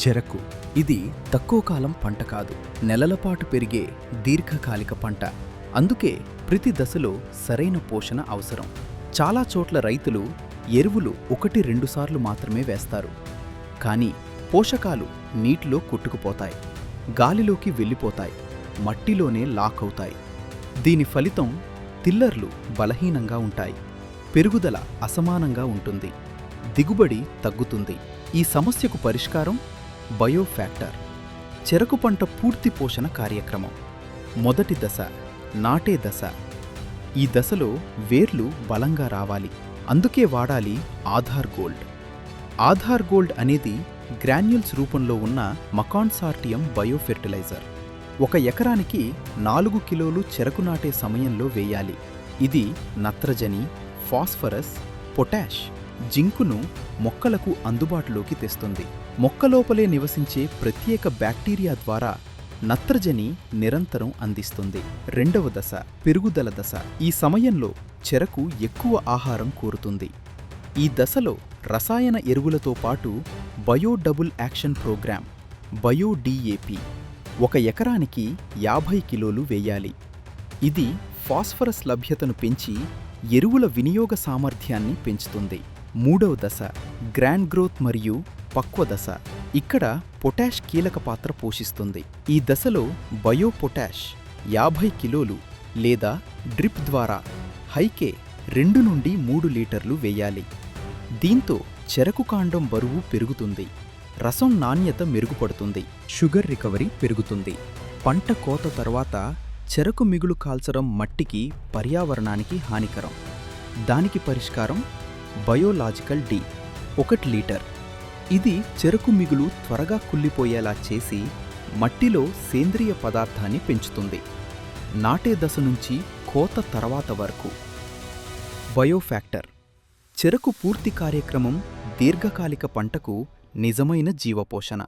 చెరకు ఇది తక్కువ కాలం పంట కాదు, నెలల పాటు పెరిగే దీర్ఘకాలిక పంట. అందుకే ప్రతి దశలో సరైన పోషణ అవసరం. చాలా చోట్ల రైతులు ఎరువులు 1-2 సార్లు మాత్రమే వేస్తారు. కానీ పోషకాలు నీటిలో కొట్టుకుపోతాయి, గాలిలోకి వెళ్ళిపోతాయి, మట్టిలోనే లాక్ అవుతాయి. దీని ఫలితం తిల్లర్లు బలహీనంగా ఉంటాయి, పెరుగుదల అసమానంగా ఉంటుంది, దిగుబడి తగ్గుతుంది. ఈ సమస్యకు పరిష్కారం బయోఫ్యాక్టర్, చెరకు పంట పూర్తి పోషణ కార్యక్రమం. మొదటి దశ నాటే దశ. ఈ దశలో వేర్లు బలంగా రావాలి, అందుకే వాడాలి ఆధార్ గోల్డ్. ఆధార్ గోల్డ్ అనేది గ్రాన్యూల్స్ రూపంలో ఉన్న మకాన్సార్టియం బయోఫెర్టిలైజర్. 1 ఎకరానికి 4 కిలోలు చెరకు నాటే సమయంలో వేయాలి. ఇది నత్రజని, ఫాస్ఫరస్, పొటాష్, జింకును మొక్కలకు అందుబాటులోకి తెస్తుంది. మొక్కలోపలే నివసించే ప్రత్యేక బ్యాక్టీరియా ద్వారా నత్రజని నిరంతరం అందిస్తుంది. రెండవ దశ పెరుగుదల దశ. ఈ సమయంలో చెరకు ఎక్కువ ఆహారం కోరుతుంది. ఈ దశలో రసాయన ఎరువులతో పాటు bio double action program bio DAP 1 ఎకరానికి 50 కిలోలు వేయాలి. ఇది ఫాస్ఫరస్ లభ్యతను పెంచి ఎరువుల వినియోగ సామర్థ్యాన్ని పెంచుతుంది. మూడవ దశ గ్రాండ్ గ్రోత్ మరియు పక్వ దశ. ఇక్కడ పొటాష్ కీలక పాత్ర పోషిస్తుంది. ఈ దశలో బయో పొటాష్ 50 కిలోలు లేదా డ్రిప్ ద్వారా హైకే 2 నుండి 3 లీటర్లు వేయాలి. దీంతో చెరకు కాండం బరువు పెరుగుతుంది, రసం నాణ్యత మెరుగుపడుతుంది, షుగర్ రికవరీ పెరుగుతుంది. పంట కోత తర్వాత చెరకు మిగులు కాల్చడం మట్టికి, పర్యావరణానికి హానికరం. దానికి పరిష్కారం బయోలాజికల్ డి 1 లీటర్. ఇది చెరకు మిగులు త్వరగా కుళ్ళిపోయేలా చేసి మట్టిలో సేంద్రియ పదార్థాన్ని పెంచుతుంది. నాటే దశ నుంచి కోత తర్వాత వరకు. బయోఫ్యాక్టర్ చెరకు పూర్తి కార్యక్రమం దీర్ఘకాలిక పంటకు నిజమైన జీవపోషణ.